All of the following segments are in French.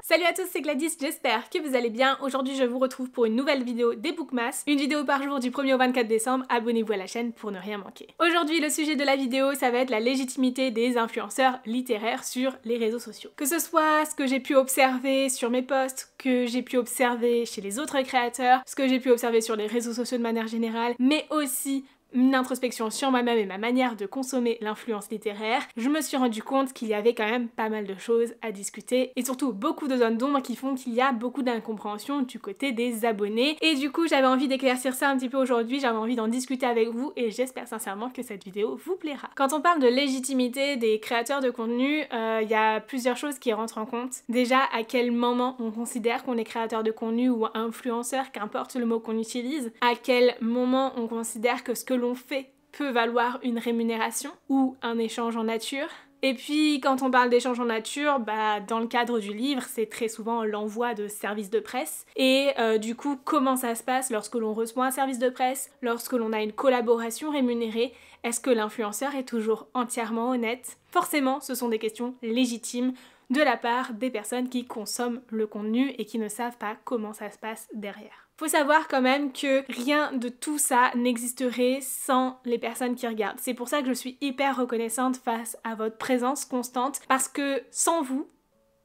Salut à tous, c'est Gladys, j'espère que vous allez bien. Aujourd'hui je vous retrouve pour une nouvelle vidéo des Bookmas, une vidéo par jour du 1er au 24 décembre, abonnez-vous à la chaîne pour ne rien manquer. Aujourd'hui le sujet de la vidéo ça va être la légitimité des influenceurs littéraires sur les réseaux sociaux. Que ce soit ce que j'ai pu observer sur mes posts, que j'ai pu observer chez les autres créateurs, ce que j'ai pu observer sur les réseaux sociaux de manière générale, mais aussi une introspection sur moi-même et ma manière de consommer l'influence littéraire, je me suis rendu compte qu'il y avait quand même pas mal de choses à discuter et surtout beaucoup de zones d'ombre qui font qu'il y a beaucoup d'incompréhension du côté des abonnés et du coup j'avais envie d'éclaircir ça un petit peu aujourd'hui, j'avais envie d'en discuter avec vous et j'espère sincèrement que cette vidéo vous plaira. Quand on parle de légitimité des créateurs de contenu, il y a plusieurs choses qui rentrent en compte. Déjà, à quel moment on considère qu'on est créateur de contenu ou influenceur, qu'importe le mot qu'on utilise, à quel moment on considère que ce que l'on fait peut valoir une rémunération ou un échange en nature. Et puis quand on parle d'échange en nature, dans le cadre du livre, c'est très souvent l'envoi de services de presse. Et du coup, comment ça se passe lorsque l'on reçoit un service de presse, lorsque l'on a une collaboration rémunérée? Est-ce que l'influenceur est toujours entièrement honnête? Forcément, ce sont des questions légitimes de la part des personnes qui consomment le contenu et qui ne savent pas comment ça se passe derrière. Faut savoir quand même que rien de tout ça n'existerait sans les personnes qui regardent. C'est pour ça que je suis hyper reconnaissante face à votre présence constante parce que sans vous,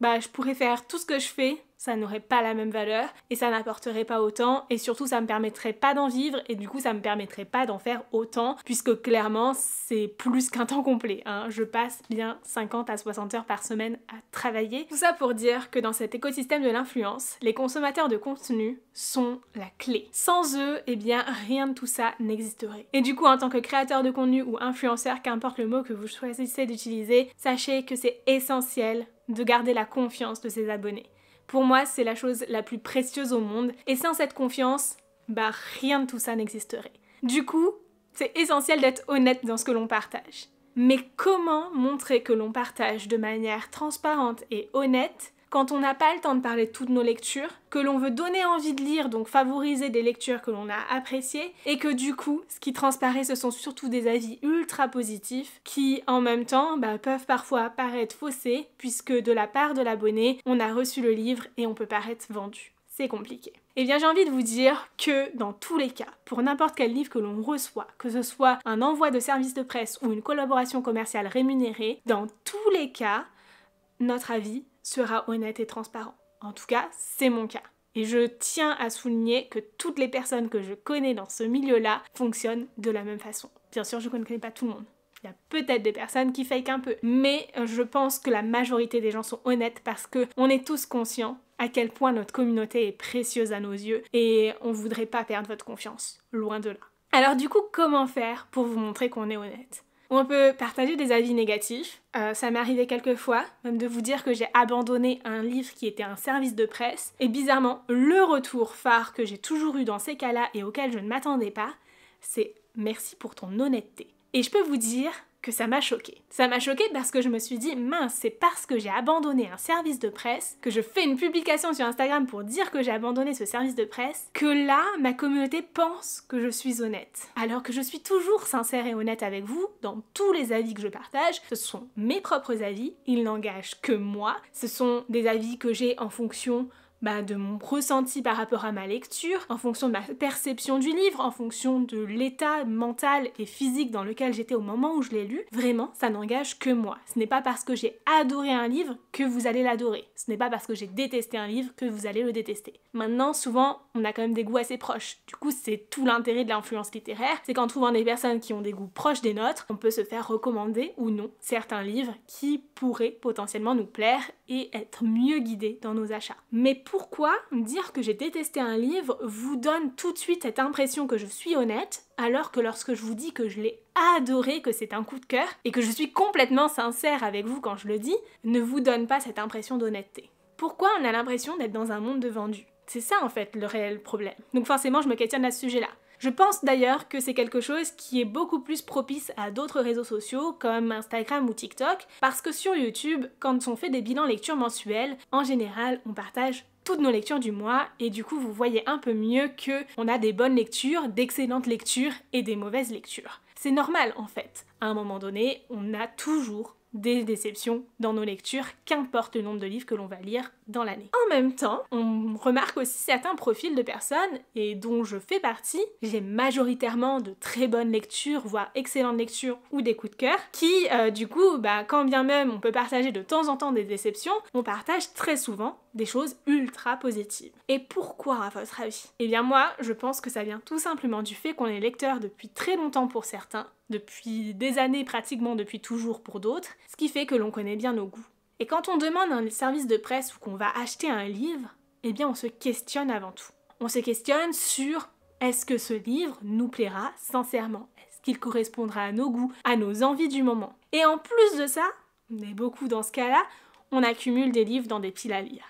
je pourrais faire tout ce que je fais, ça n'aurait pas la même valeur et ça n'apporterait pas autant et surtout ça me permettrait pas d'en vivre et du coup ça me permettrait pas d'en faire autant puisque clairement c'est plus qu'un temps complet, hein. Je passe bien 50 à 60 heures par semaine à travailler. Tout ça pour dire que dans cet écosystème de l'influence, les consommateurs de contenu sont la clé. Sans eux, rien de tout ça n'existerait. Et du coup en tant que créateur de contenu ou influenceur, qu'importe le mot que vous choisissez d'utiliser, sachez que c'est essentiel de garder la confiance de ses abonnés. Pour moi, c'est la chose la plus précieuse au monde et sans cette confiance, rien de tout ça n'existerait. Du coup, c'est essentiel d'être honnête dans ce que l'on partage. Mais comment montrer que l'on partage de manière transparente et honnête quand on n'a pas le temps de parler de toutes nos lectures, que l'on veut donner envie de lire, donc favoriser des lectures que l'on a appréciées, et que du coup, ce qui transparaît, ce sont surtout des avis ultra positifs qui, en même temps, peuvent parfois paraître faussés, puisque de la part de l'abonné, on a reçu le livre et on peut paraître vendu. C'est compliqué. Eh bien, j'ai envie de vous dire que dans tous les cas, pour n'importe quel livre que l'on reçoit, que ce soit un envoi de service de presse ou une collaboration commerciale rémunérée, dans tous les cas, notre avis sera honnête et transparent. En tout cas, c'est mon cas. Et je tiens à souligner que toutes les personnes que je connais dans ce milieu-là fonctionnent de la même façon. Bien sûr, je ne connais pas tout le monde. Il y a peut-être des personnes qui fake un peu, mais je pense que la majorité des gens sont honnêtes parce qu'on est tous conscients à quel point notre communauté est précieuse à nos yeux et on voudrait pas perdre votre confiance, loin de là. Alors du coup, comment faire pour vous montrer qu'on est honnête ? On peut partager des avis négatifs, ça m'est arrivé quelques fois, même de vous dire que j'ai abandonné un livre qui était un service de presse, et bizarrement, le retour phare que j'ai toujours eu dans ces cas-là et auquel je ne m'attendais pas, c'est « merci pour ton honnêteté ». Et je peux vous dire que ça m'a choquée. Ça m'a choquée parce que je me suis dit, mince, c'est parce que j'ai abandonné un service de presse, que je fais une publication sur Instagram pour dire que j'ai abandonné ce service de presse, que là, ma communauté pense que je suis honnête. Alors que je suis toujours sincère et honnête avec vous, dans tous les avis que je partage, ce sont mes propres avis, ils n'engagent que moi, ce sont des avis que j'ai en fonction de mon ressenti par rapport à ma lecture, en fonction de ma perception du livre, en fonction de l'état mental et physique dans lequel j'étais au moment où je l'ai lu. Vraiment, ça n'engage que moi. Ce n'est pas parce que j'ai adoré un livre que vous allez l'adorer. Ce n'est pas parce que j'ai détesté un livre que vous allez le détester. Maintenant, souvent, on a quand même des goûts assez proches. Du coup, c'est tout l'intérêt de l'influence littéraire, c'est qu'en trouvant des personnes qui ont des goûts proches des nôtres, on peut se faire recommander ou non certains livres qui pourraient potentiellement nous plaire et être mieux guidés dans nos achats. Mais pourquoi dire que j'ai détesté un livre vous donne tout de suite cette impression que je suis honnête, alors que lorsque je vous dis que je l'ai adoré, que c'est un coup de cœur, et que je suis complètement sincère avec vous quand je le dis, ne vous donne pas cette impression d'honnêteté? Pourquoi on a l'impression d'être dans un monde de vendus? C'est ça en fait le réel problème. Donc forcément je me questionne à ce sujet-là. Je pense d'ailleurs que c'est quelque chose qui est beaucoup plus propice à d'autres réseaux sociaux comme Instagram ou TikTok, parce que sur YouTube, quand on fait des bilans lecture mensuels, en général on partage toutes nos lectures du mois et du coup vous voyez un peu mieux que on a des bonnes lectures, d'excellentes lectures et des mauvaises lectures. C'est normal en fait. À un moment donné, on a toujours des déceptions dans nos lectures, qu'importe le nombre de livres que l'on va lire dans l'année. En même temps, on remarque aussi certains profils de personnes, et dont je fais partie, j'ai majoritairement de très bonnes lectures, voire excellentes lectures ou des coups de cœur, qui du coup, quand bien même on peut partager de temps en temps des déceptions, on partage très souvent des choses ultra positives. Et pourquoi à votre avis? Eh bien moi, je pense que ça vient tout simplement du fait qu'on est lecteur depuis très longtemps pour certains, depuis des années pratiquement depuis toujours pour d'autres, ce qui fait que l'on connaît bien nos goûts. Et quand on demande un service de presse ou qu'on va acheter un livre, eh bien on se questionne avant tout. On se questionne sur est-ce que ce livre nous plaira sincèrement? Est-ce qu'il correspondra à nos goûts, à nos envies du moment? Et en plus de ça, on est beaucoup dans ce cas-là, on accumule des livres dans des piles à lire.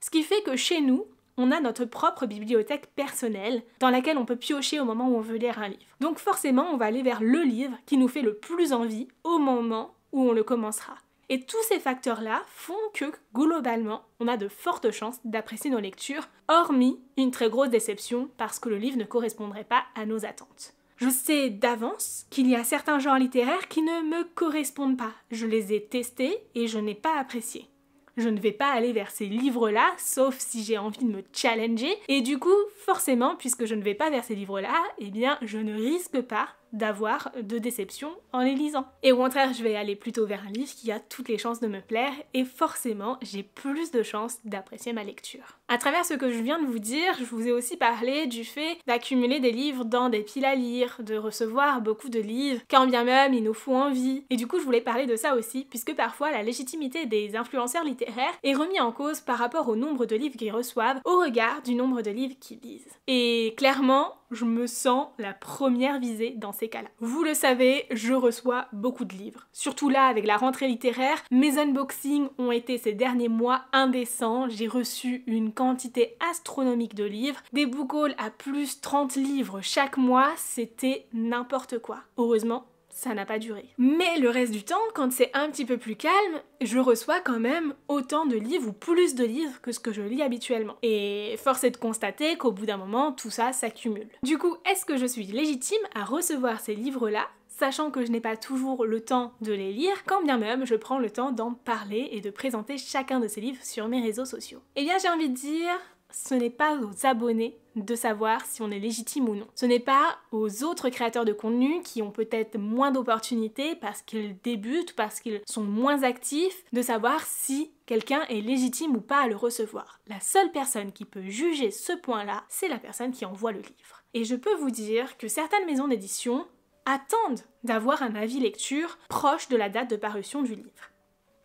Ce qui fait que chez nous, on a notre propre bibliothèque personnelle dans laquelle on peut piocher au moment où on veut lire un livre. Donc forcément, on va aller vers le livre qui nous fait le plus envie au moment où on le commencera. Et tous ces facteurs-là font que, globalement, on a de fortes chances d'apprécier nos lectures, hormis une très grosse déception parce que le livre ne correspondrait pas à nos attentes. Je sais d'avance qu'il y a certains genres littéraires qui ne me correspondent pas. Je les ai testés et je n'ai pas apprécié. Je ne vais pas aller vers ces livres-là, sauf si j'ai envie de me challenger. Et du coup, forcément, puisque je ne vais pas vers ces livres-là, eh bien, je ne risque pas d'avoir de déception en les lisant. Et au contraire, je vais aller plutôt vers un livre qui a toutes les chances de me plaire, et forcément, j'ai plus de chances d'apprécier ma lecture. À travers ce que je viens de vous dire, je vous ai aussi parlé du fait d'accumuler des livres dans des piles à lire, de recevoir beaucoup de livres, quand bien même il nous faut envie. Et du coup, je voulais parler de ça aussi, puisque parfois la légitimité des influenceurs littéraires est remise en cause par rapport au nombre de livres qu'ils reçoivent, au regard du nombre de livres qu'ils lisent. Et clairement, je me sens la première visée dans ces cas-là. Vous le savez, je reçois beaucoup de livres. Surtout là, avec la rentrée littéraire, mes unboxings ont été ces derniers mois indécents. J'ai reçu une quantité astronomique de livres. Des book hauls à plus 30 livres chaque mois, c'était n'importe quoi. Heureusement, ça n'a pas duré. Mais le reste du temps, quand c'est un petit peu plus calme, je reçois quand même autant de livres ou plus de livres que ce que je lis habituellement. Et force est de constater qu'au bout d'un moment, tout ça s'accumule. Du coup, est-ce que je suis légitime à recevoir ces livres-là, sachant que je n'ai pas toujours le temps de les lire, quand bien même je prends le temps d'en parler et de présenter chacun de ces livres sur mes réseaux sociaux? Eh bien, j'ai envie de dire, ce n'est pas aux abonnés de savoir si on est légitime ou non. Ce n'est pas aux autres créateurs de contenu qui ont peut-être moins d'opportunités parce qu'ils débutent, parce qu'ils sont moins actifs, de savoir si quelqu'un est légitime ou pas à le recevoir. La seule personne qui peut juger ce point-là, c'est la personne qui envoie le livre. Et je peux vous dire que certaines maisons d'édition attendent d'avoir un avis lecture proche de la date de parution du livre.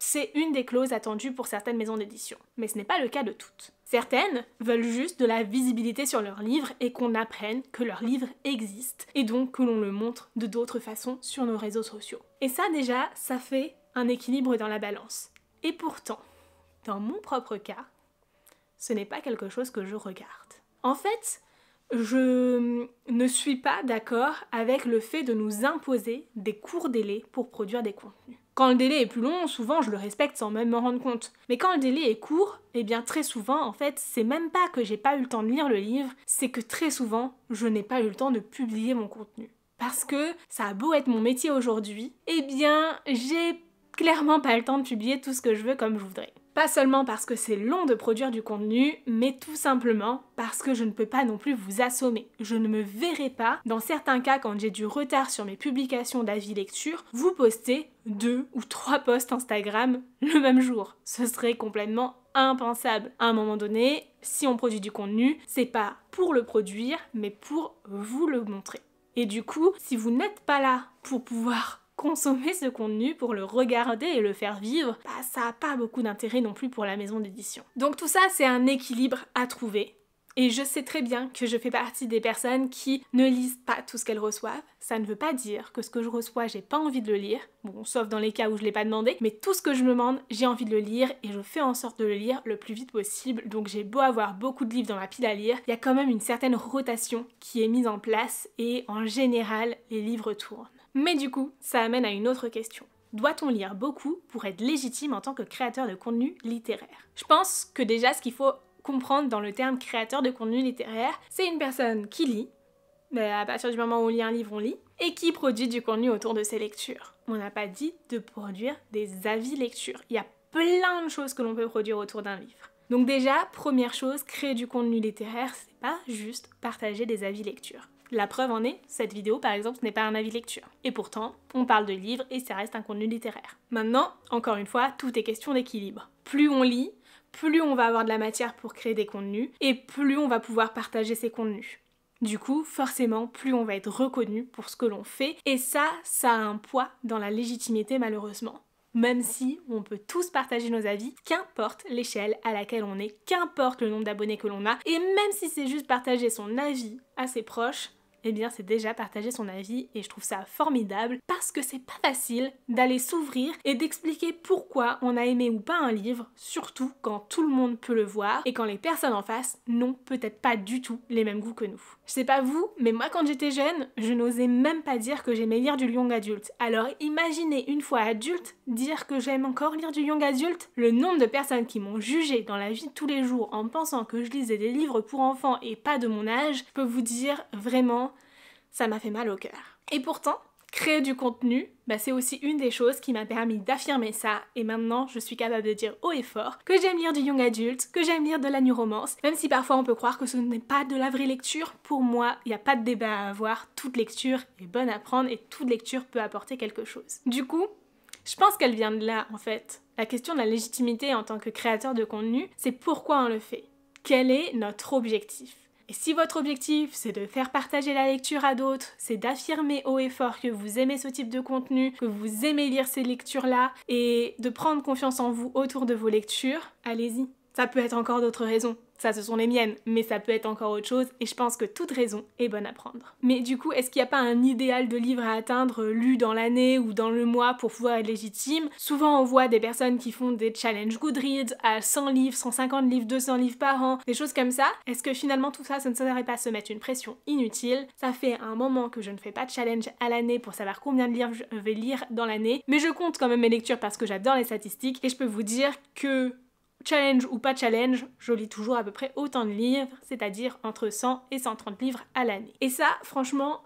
C'est une des clauses attendues pour certaines maisons d'édition, mais ce n'est pas le cas de toutes. Certaines veulent juste de la visibilité sur leur livre et qu'on apprenne que leur livre existe, et donc que l'on le montre de d'autres façons sur nos réseaux sociaux. Et ça déjà, ça fait un équilibre dans la balance. Et pourtant, dans mon propre cas, ce n'est pas quelque chose que je regarde. En fait, je ne suis pas d'accord avec le fait de nous imposer des courts délais pour produire des contenus. Quand le délai est plus long, souvent je le respecte sans même m'en rendre compte. Mais quand le délai est court, eh bien très souvent, en fait, c'est même pas que j'ai pas eu le temps de lire le livre, c'est que très souvent, je n'ai pas eu le temps de publier mon contenu. Parce que ça a beau être mon métier aujourd'hui, eh bien, j'ai clairement pas le temps de publier tout ce que je veux comme je voudrais. Pas seulement parce que c'est long de produire du contenu, mais tout simplement parce que je ne peux pas non plus vous assommer. Je ne me verrai pas, dans certains cas quand j'ai du retard sur mes publications d'avis lecture, vous poster 2 ou 3 posts Instagram le même jour. Ce serait complètement impensable. À un moment donné, si on produit du contenu, c'est pas pour le produire, mais pour vous le montrer. Et du coup, si vous n'êtes pas là pour pouvoir consommer ce contenu, pour le regarder et le faire vivre, ça n'a pas beaucoup d'intérêt non plus pour la maison d'édition. Donc tout ça, c'est un équilibre à trouver. Et je sais très bien que je fais partie des personnes qui ne lisent pas tout ce qu'elles reçoivent. Ça ne veut pas dire que ce que je reçois, j'ai pas envie de le lire. Bon, sauf dans les cas où je l'ai pas demandé. Mais tout ce que je me demande, j'ai envie de le lire et je fais en sorte de le lire le plus vite possible. Donc j'ai beau avoir beaucoup de livres dans ma pile à lire, il y a quand même une certaine rotation qui est mise en place et en général, les livres tournent. Mais du coup, ça amène à une autre question. Doit-on lire beaucoup pour être légitime en tant que créateur de contenu littéraire? Je pense que déjà ce qu'il faut comprendre dans le terme créateur de contenu littéraire, c'est une personne qui lit, À partir du moment où on lit un livre, on lit. Et qui produit du contenu autour de ces lectures. On n'a pas dit de produire des avis lecture. Il y a plein de choses que l'on peut produire autour d'un livre. Donc déjà, première chose, créer du contenu littéraire, c'est pas juste partager des avis lecture. La preuve en est, cette vidéo par exemple, ce n'est pas un avis lecture. Et pourtant, on parle de livres et ça reste un contenu littéraire. Maintenant, encore une fois, tout est question d'équilibre. Plus on lit, plus on va avoir de la matière pour créer des contenus et plus on va pouvoir partager ces contenus. Du coup, forcément, plus on va être reconnu pour ce que l'on fait et ça a un poids dans la légitimité malheureusement. Même si on peut tous partager nos avis, qu'importe l'échelle à laquelle on est, qu'importe le nombre d'abonnés que l'on a, et même si c'est juste partager son avis à ses proches, eh bien c'est déjà partager son avis et je trouve ça formidable parce que c'est pas facile d'aller s'ouvrir et d'expliquer pourquoi on a aimé ou pas un livre, surtout quand tout le monde peut le voir et quand les personnes en face n'ont peut-être pas du tout les mêmes goûts que nous. Je sais pas vous, mais moi quand j'étais jeune, je n'osais même pas dire que j'aimais lire du young adulte. Alors imaginez une fois adulte, dire que j'aime encore lire du young adulte. Le nombre de personnes qui m'ont jugé dans la vie de tous les jours en pensant que je lisais des livres pour enfants et pas de mon âge, je peux vous dire vraiment, ça m'a fait mal au cœur. Et pourtant, créer du contenu, c'est aussi une des choses qui m'a permis d'affirmer ça et maintenant je suis capable de dire haut et fort que j'aime lire du young adulte, que j'aime lire de la new romance, même si parfois on peut croire que ce n'est pas de la vraie lecture. Pour moi, il n'y a pas de débat à avoir, toute lecture est bonne à prendre et toute lecture peut apporter quelque chose. Du coup, je pense qu'elle vient de là en fait. La question de la légitimité en tant que créateur de contenu, c'est pourquoi on le fait. Quel est notre objectif ? Et si votre objectif, c'est de faire partager la lecture à d'autres, c'est d'affirmer haut et fort que vous aimez ce type de contenu, que vous aimez lire ces lectures-là, et de prendre confiance en vous autour de vos lectures, allez-y. Ça peut être encore d'autres raisons. Ça, ce sont les miennes, mais ça peut être encore autre chose, et je pense que toute raison est bonne à prendre. Mais du coup, est-ce qu'il n'y a pas un idéal de livre à atteindre lu dans l'année ou dans le mois pour pouvoir être légitime ? Souvent, on voit des personnes qui font des challenges Goodreads à 100 livres, 150 livres, 200 livres par an, des choses comme ça. Est-ce que finalement tout ça, ça ne serait pas se mettre une pression inutile ? Ça fait un moment que je ne fais pas de challenge à l'année pour savoir combien de livres je vais lire dans l'année, mais je compte quand même mes lectures parce que j'adore les statistiques, et je peux vous dire que challenge ou pas challenge, je lis toujours à peu près autant de livres, c'est-à-dire entre 100 et 130 livres à l'année. Et ça, franchement,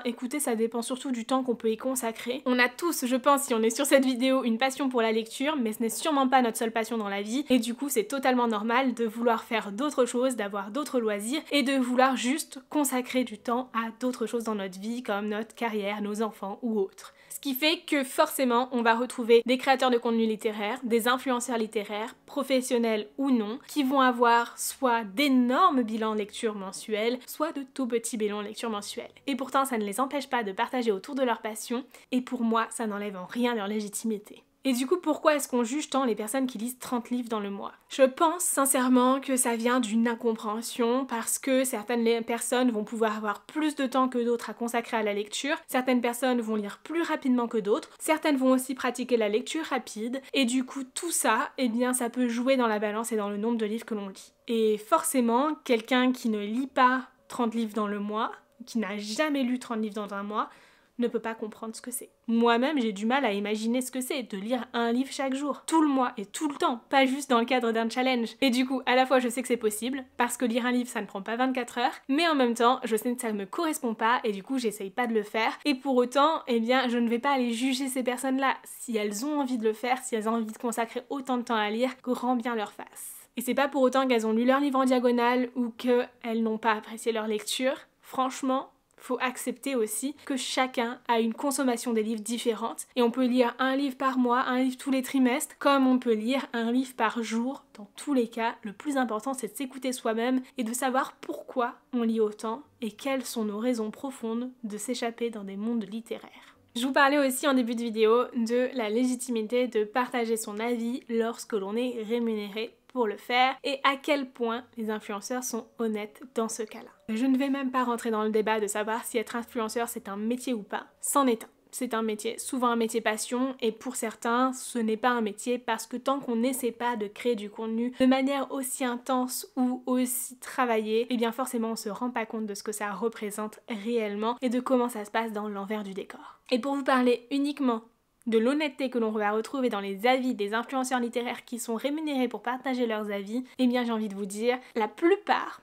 écoutez, ça dépend surtout du temps qu'on peut y consacrer. On a tous, je pense, si on est sur cette vidéo, une passion pour la lecture, mais ce n'est sûrement pas notre seule passion dans la vie, et du coup, c'est totalement normal de vouloir faire d'autres choses, d'avoir d'autres loisirs, et de vouloir juste consacrer du temps à d'autres choses dans notre vie, comme notre carrière, nos enfants ou autres. Ce qui fait que forcément, on va retrouver des créateurs de contenu littéraire, des influenceurs littéraires, professionnels ou non, qui vont avoir soit d'énormes bilans lecture mensuels, soit de tout petits bilans lecture mensuels. Et pourtant, ça ne les empêche pas de partager autour de leur passion, et pour moi, ça n'enlève en rien leur légitimité. Et du coup, pourquoi est-ce qu'on juge tant les personnes qui lisent 30 livres dans le mois ? Je pense sincèrement que ça vient d'une incompréhension parce que certaines personnes vont pouvoir avoir plus de temps que d'autres à consacrer à la lecture, certaines personnes vont lire plus rapidement que d'autres, certaines vont aussi pratiquer la lecture rapide, et du coup tout ça, ça peut jouer dans la balance et dans le nombre de livres que l'on lit. Et forcément, quelqu'un qui ne lit pas 30 livres dans le mois, qui n'a jamais lu 30 livres dans un mois, ne peut pas comprendre ce que c'est. Moi-même, j'ai du mal à imaginer ce que c'est de lire un livre chaque jour, tout le mois et tout le temps, pas juste dans le cadre d'un challenge. Et du coup, à la fois, je sais que c'est possible, parce que lire un livre, ça ne prend pas 24 heures, mais en même temps, je sais que ça ne me correspond pas, et du coup, j'essaye pas de le faire. Et pour autant, je ne vais pas aller juger ces personnes-là. Si elles ont envie de le faire, si elles ont envie de consacrer autant de temps à lire, grand bien leur fasse. Et c'est pas pour autant qu'elles ont lu leur livre en diagonale ou qu'elles n'ont pas apprécié leur lecture. Franchement, faut accepter aussi que chacun a une consommation des livres différente et on peut lire un livre par mois, un livre tous les trimestres, comme on peut lire un livre par jour. Dans tous les cas, le plus important c'est de s'écouter soi-même et de savoir pourquoi on lit autant et quelles sont nos raisons profondes de s'échapper dans des mondes littéraires. Je vous parlais aussi en début de vidéo de la légitimité de partager son avis lorsque l'on est rémunéré pour le faire et à quel point les influenceurs sont honnêtes dans ce cas-là. Je ne vais même pas rentrer dans le débat de savoir si être influenceur c'est un métier ou pas. C'en est un. C'est un métier, souvent un métier passion, et pour certains, ce n'est pas un métier parce que tant qu'on n'essaie pas de créer du contenu de manière aussi intense ou aussi travaillée, forcément on se rend pas compte de ce que ça représente réellement et de comment ça se passe dans l'envers du décor. Et pour vous parler uniquement de l'honnêteté que l'on va retrouver dans les avis des influenceurs littéraires qui sont rémunérés pour partager leurs avis, j'ai envie de vous dire, la plupart,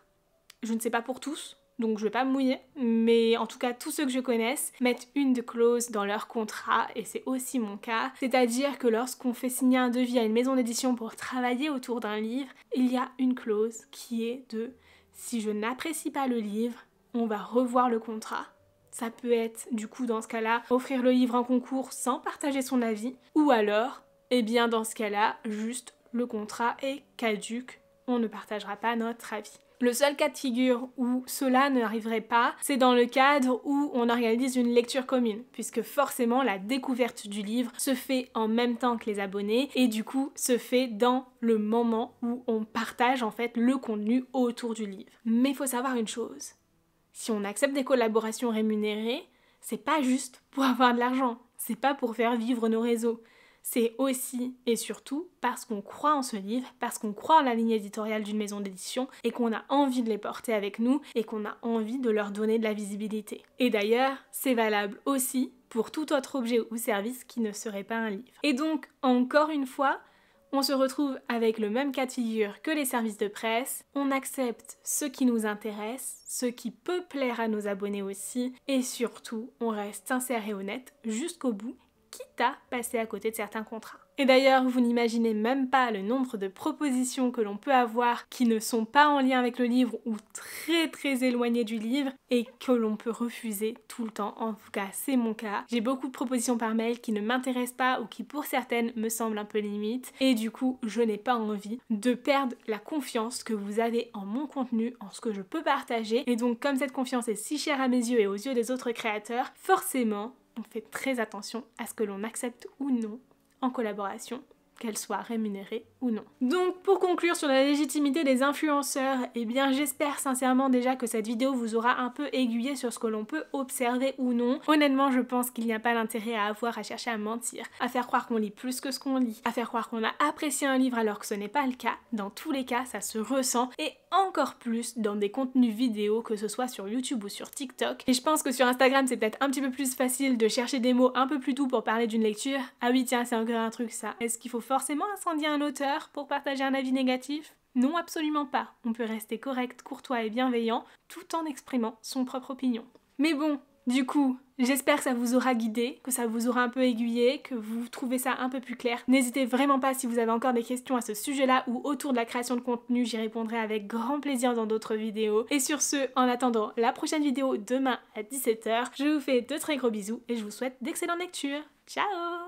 je ne sais pas pour tous, donc je vais pas me mouiller, mais en tout cas tous ceux que je connaisse mettent une clause dans leur contrat, et c'est aussi mon cas, c'est-à-dire que lorsqu'on fait signer un devis à une maison d'édition pour travailler autour d'un livre, il y a une clause qui est de si je n'apprécie pas le livre, on va revoir le contrat. Ça peut être, du coup, dans ce cas-là, offrir le livre en concours sans partager son avis, ou alors, eh bien, dans ce cas-là, juste le contrat est caduc, on ne partagera pas notre avis. Le seul cas de figure où cela n'arriverait pas, c'est dans le cadre où on organise une lecture commune, puisque forcément la découverte du livre se fait en même temps que les abonnés et du coup se fait dans le moment où on partage en fait le contenu autour du livre. Mais il faut savoir une chose, si on accepte des collaborations rémunérées, c'est pas juste pour avoir de l'argent, c'est pas pour faire vivre nos réseaux. C'est aussi et surtout parce qu'on croit en ce livre, parce qu'on croit en la ligne éditoriale d'une maison d'édition et qu'on a envie de les porter avec nous et qu'on a envie de leur donner de la visibilité. Et d'ailleurs, c'est valable aussi pour tout autre objet ou service qui ne serait pas un livre. Et donc, encore une fois, on se retrouve avec le même cas de figure que les services de presse, on accepte ce qui nous intéresse, ce qui peut plaire à nos abonnés aussi, et surtout, on reste sincère et honnête jusqu'au bout, quitte à passer à côté de certains contrats. Et d'ailleurs, vous n'imaginez même pas le nombre de propositions que l'on peut avoir qui ne sont pas en lien avec le livre ou très éloignées du livre et que l'on peut refuser tout le temps. En tout cas, c'est mon cas. J'ai beaucoup de propositions par mail qui ne m'intéressent pas ou qui pour certaines me semblent un peu limites et du coup, je n'ai pas envie de perdre la confiance que vous avez en mon contenu, en ce que je peux partager. Et donc, comme cette confiance est si chère à mes yeux et aux yeux des autres créateurs, forcément, on fait très attention à ce que l'on accepte ou non en collaboration, qu'elle soit rémunérée ou non. Donc pour conclure sur la légitimité des influenceurs, eh bien j'espère sincèrement déjà que cette vidéo vous aura un peu aiguillé sur ce que l'on peut observer ou non. Honnêtement, je pense qu'il n'y a pas d'intérêt à avoir à chercher à mentir, à faire croire qu'on lit plus que ce qu'on lit, à faire croire qu'on a apprécié un livre alors que ce n'est pas le cas. Dans tous les cas, ça se ressent et encore plus dans des contenus vidéo, que ce soit sur YouTube ou sur TikTok. Et je pense que sur Instagram, c'est peut-être un petit peu plus facile de chercher des mots un peu plus doux pour parler d'une lecture. Ah oui, tiens, c'est encore un truc ça. Est-ce qu'il faut forcément incendier un auteur pour partager un avis négatif? Non, absolument pas. On peut rester correct, courtois et bienveillant tout en exprimant son propre opinion. Mais bon, du coup, j'espère que ça vous aura guidé, que ça vous aura un peu aiguillé, que vous trouvez ça un peu plus clair. N'hésitez vraiment pas si vous avez encore des questions à ce sujet-là ou autour de la création de contenu, j'y répondrai avec grand plaisir dans d'autres vidéos. Et sur ce, en attendant la prochaine vidéo demain à 17 h, je vous fais de très gros bisous et je vous souhaite d'excellentes lectures. Ciao!